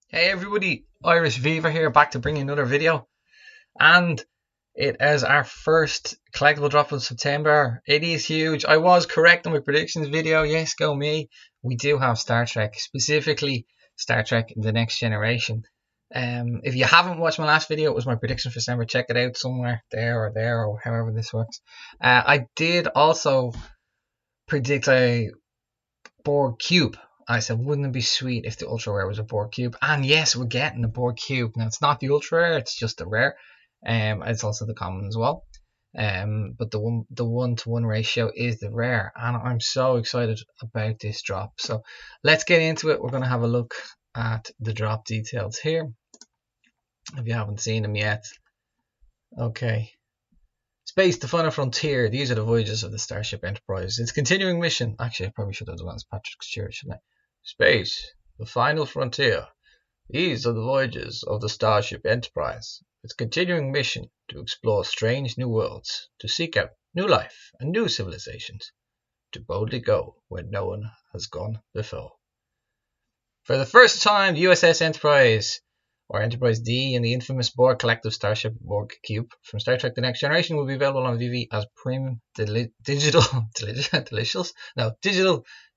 Hey everybody, Irish Veve here, back to bring you another video, and it is our first collectible drop of September. It is huge. I was correct on my predictions video. Yes, go me. We do have Star Trek, specifically Star Trek: The Next Generation. If you haven't watched my last video, it was my prediction for December. Check it out somewhere there or however this works. I did also predict a Borg cube. I said, wouldn't it be sweet if the ultra rare was a Borg cube? And yes, we're getting a Borg cube. Now it's not the ultra rare; it's just the rare. It's also the common as well. But the one to one ratio is the rare, and I'm so excited about this drop. So let's get into it. We're gonna have a look at the drop details here. If you haven't seen them yet, okay. Space, the final frontier. These are the voyages of the Starship Enterprise. Its continuing mission. Actually, I probably should have done as Patrick Stewart, shouldn't I? Space, the final frontier. These are the voyages of the Starship Enterprise. Its continuing mission to explore strange new worlds, to seek out new life and new civilizations, to boldly go where no one has gone before. For the first time, the USS Enterprise, or Enterprise D, and the infamous Borg collective Starship Borg Cube from Star Trek: The Next Generation will be available on Veve as premium digital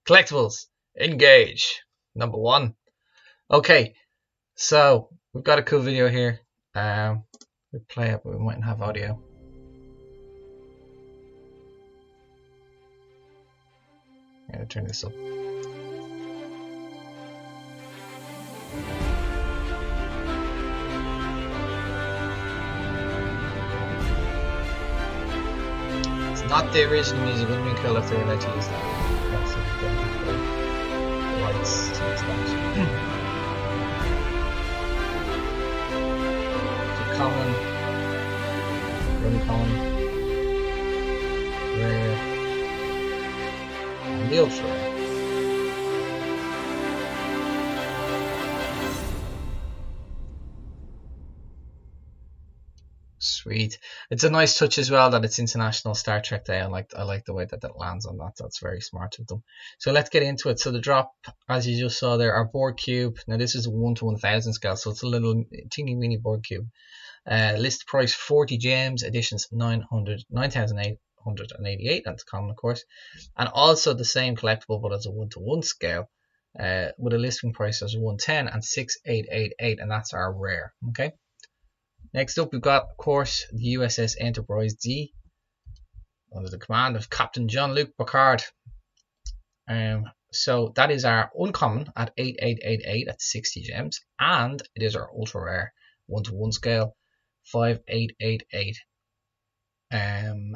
collectibles. Engage. Number one. Okay, so we've got a cool video here. We play it, but we mightn't have audio. I'm gonna turn this up. It's not the original music. It would have been cool if they were allowed to use that. That's the rights to use that. Common, really common, rare, and the ultra rare. Sweet. It's a nice touch as well that it's International Star Trek Day. I like the way that lands on that. That's very smart of them. So let's get into it. So the drop, as you just saw there, our Borg cube. Now this is a 1 to 1000 scale, so it's a little teeny weeny Borg cube. List price 40 gems, editions 9,888, that's common of course, and also the same collectible but as a 1 to 1 scale, with a listing price as 110 and 6888, and that's our rare. Okay, next up we've got of course the USS Enterprise D under the command of Captain Jean-Luc Picard. So that is our uncommon at 8888 at 60 gems, and it is our ultra rare 1 to 1 scale 5888,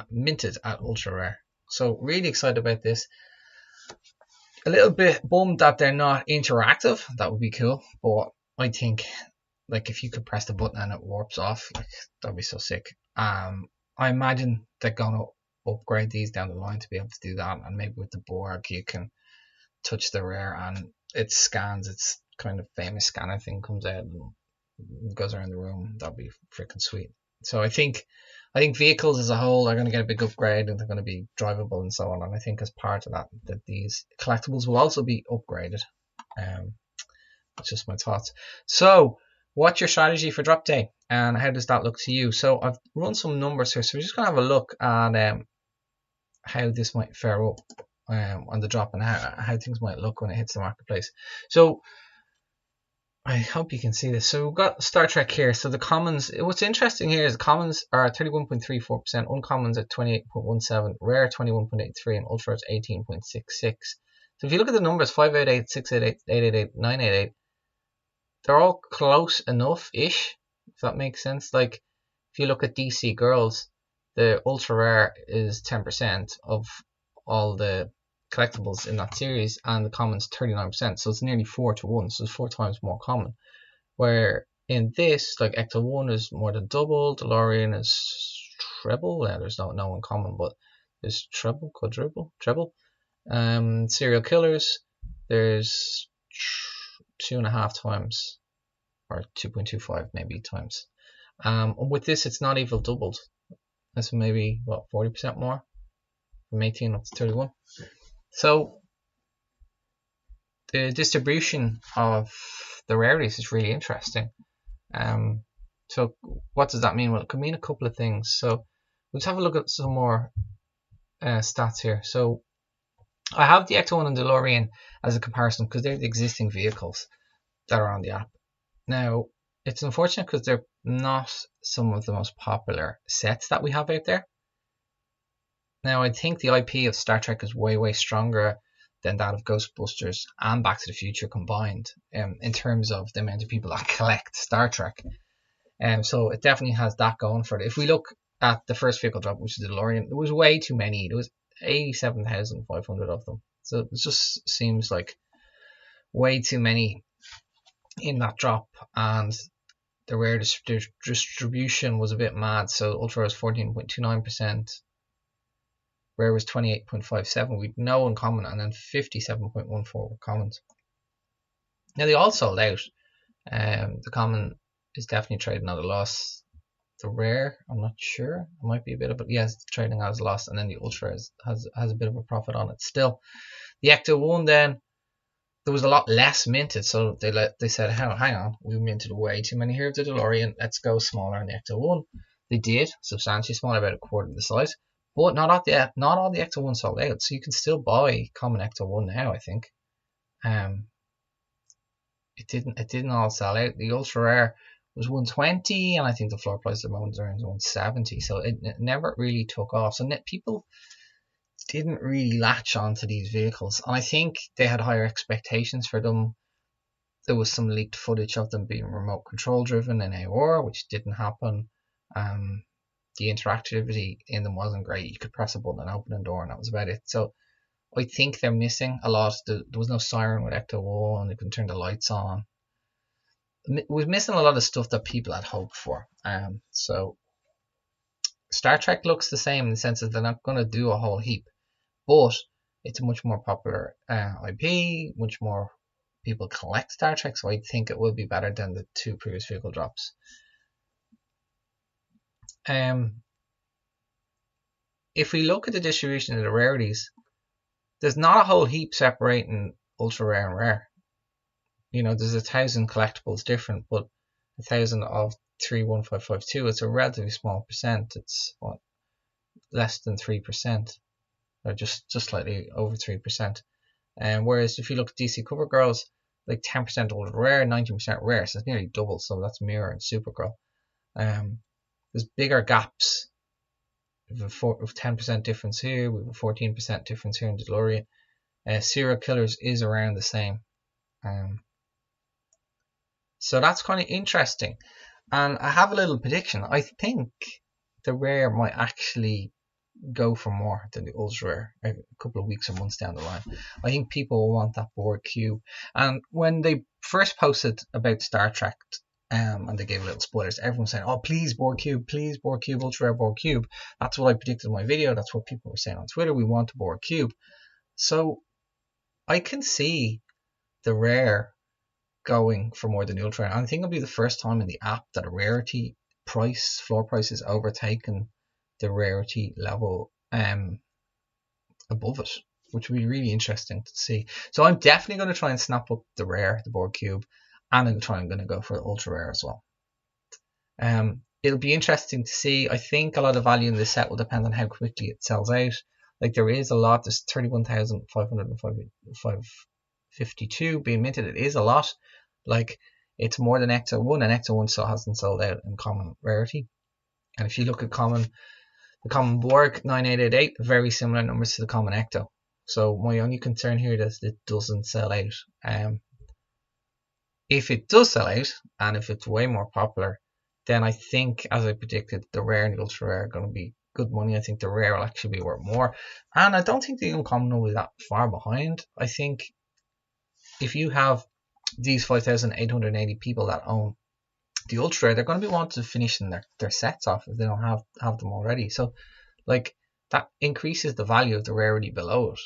minted at ultra rare. So really excited about this. A little bit bummed that they're not interactive. That would be cool, but I think like if you could press the button and it warps off, like that'd be so sick. I imagine they're gonna upgrade these down the line to be able to do that, and maybe with the Borg you can touch the rare and it scans. Its kind of famous scanner thing comes out and goes around the room. That'd be freaking sweet. So I think vehicles as a whole are going to get a big upgrade, and they're going to be drivable and so on. And I think as part of that these collectibles will also be upgraded. That's just my thoughts. So what's your strategy for drop day, and how does that look to you? So I've run some numbers here, so we're just going to have a look at how this might fare up on the drop, and how things might look when it hits the marketplace. So I hope you can see this. So we've got Star Trek here. So the commons, what's interesting here is the commons are 31.34%, uncommons at 28.17%, rare 21.83%, and ultra at 18.66%. So if you look at the numbers 588, 688, 888, 988, they're all close enough-ish, if that makes sense. Like if you look at DC Girls, the ultra rare is 10% of all the collectibles in that series, and the commons 39%, so it's nearly 4 to 1, so it's 4 times more common. Where in this, like Ecto 1 is more than double, DeLorean is treble. Yeah, there's no uncommon, but there's treble, quadruple, treble. Serial killers, there's 2.5 times, or 2.25 maybe times. With this, it's not even doubled. That's maybe what, 40% more, from 18 up to 31. So the distribution of the rarities is really interesting. So what does that mean? Well, it could mean a couple of things. So let's have a look at some more stats here. So I have the Ecto-1 and DeLorean as a comparison because they're the existing vehicles that are on the app. Now, it's unfortunate because they're not some of the most popular sets that we have out there. Now, I think the IP of Star Trek is way, way stronger than that of Ghostbusters and Back to the Future combined, in terms of the amount of people that collect Star Trek. So it definitely has that going for it. If we look at the first vehicle drop, which is the DeLorean, there was way too many. There was 87,500 of them. So it just seems like way too many in that drop, and the rare distribution was a bit mad. So Ultra was 14.29%, rare was 28.57%, with no uncommon, and then 57.14% were commons. Now they all sold out. The common is definitely trading at a loss. The rare, I'm not sure. It might be a bit of, but yes, it's trading as a loss, and then the Ultra has a bit of a profit on it still. The Ecto-1 then, there was a lot less minted, so they said, hang on, we minted way too many here of the DeLorean, let's go smaller on the Ecto-1. They did, substantially smaller, about a quarter of the size, but not all the Ecto-1 sold out, so you can still buy common Ecto-1 now, I think. It didn't all sell out. The Ultra Rare was 120, and I think the floor price at the moment is around 170, so it never really took off. So people didn't really latch onto these vehicles, and I think they had higher expectations for them. There was some leaked footage of them being remote control driven in AOR, which didn't happen. The interactivity in them wasn't great. You could press a button and open a door, and that was about it. So I think they're missing a lot. There was no siren with Ecto-1, they couldn't turn the lights on. It was missing a lot of stuff that people had hoped for. So Star Trek looks the same in the sense that they're not going to do a whole heap, but it's a much more popular IP, much more people collect Star Trek, so I think it will be better than the two previous vehicle drops. If we look at the distribution of the rarities, there's not a whole heap separating ultra rare and rare. You know, there's 1,000 collectibles different, but 1,000 of 31552, it's a relatively small percent. It's what, less than 3%, or just slightly over 3%. Whereas if you look at DC Cover Girls, like 10% ultra rare, 19% rare, so it's nearly double. So that's Mirror and Supergirl. There's bigger gaps. We have a 10% difference here. We have a 14% difference here in DeLorean. Serial Killers is around the same. So that's kind of interesting. And I have a little prediction. I think the rare might actually go for more than the ultra rare a couple of weeks or months down the line. I think people will want that Borg cube. And when they first posted about Star Trek, and they gave little spoilers, everyone saying, oh, please Borg cube, ultra rare Borg cube. That's what I predicted in my video. That's what people were saying on Twitter. We want a Borg cube. So I can see the rare going for more than the ultra rare. I think it'll be the first time in the app that a rarity floor price is overtaken the rarity level above it, which will be really interesting to see. So I'm definitely going to try and snap up the rare, the Borg cube, and I'm going to go for the ultra rare as well. It'll be interesting to see. I think a lot of value in this set will depend on how quickly it sells out. Like there is a lot. There's 31,552 being minted. It is a lot. Like it's more than Ecto-1, and Ecto-1 still hasn't sold out in common rarity. And if you look at the common Borg 9888, very similar numbers to the common Ecto. So my only concern here is that it doesn't sell out. If it does sell out, and if it's way more popular, then I think, as I predicted, the rare and the ultra rare are going to be good money. I think the rare will actually be worth more. And I don't think the uncommon will be that far behind. I think if you have these 5,880 people that own the ultra rare, they're going to be wanting to finish their sets off if they don't have them already. So like that increases the value of the rarity below it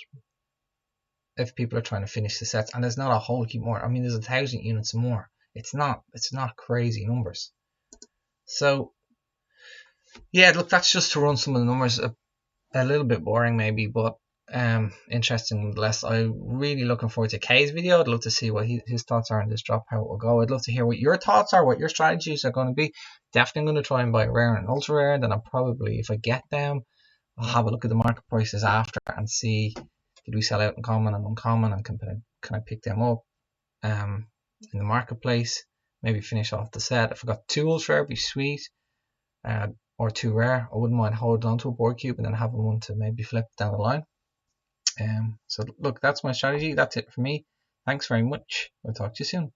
if people are trying to finish the sets, and there's not a whole heap more. I mean, there's 1,000 units more. It's not crazy numbers. So yeah, look, that's just to run some of the numbers. A little bit boring maybe, but interesting nonetheless. I'm really looking forward to Kay's video. I'd love to see what his thoughts are on this drop, how it will go. I'd love to hear what your thoughts are, what your strategies are going to be. Definitely going to try and buy rare and ultra rare. Then I'll probably, if I get them, I'll have a look at the market prices after and see, did we sell out in common and uncommon, and can I pick them up in the marketplace. Maybe finish off the set. If I got 2 ultra rare, it'd be sweet. Or 2 rare, I wouldn't mind holding on to a board cube and then having one to maybe flip down the line. So look, that's my strategy. That's it for me. Thanks very much. I'll talk to you soon.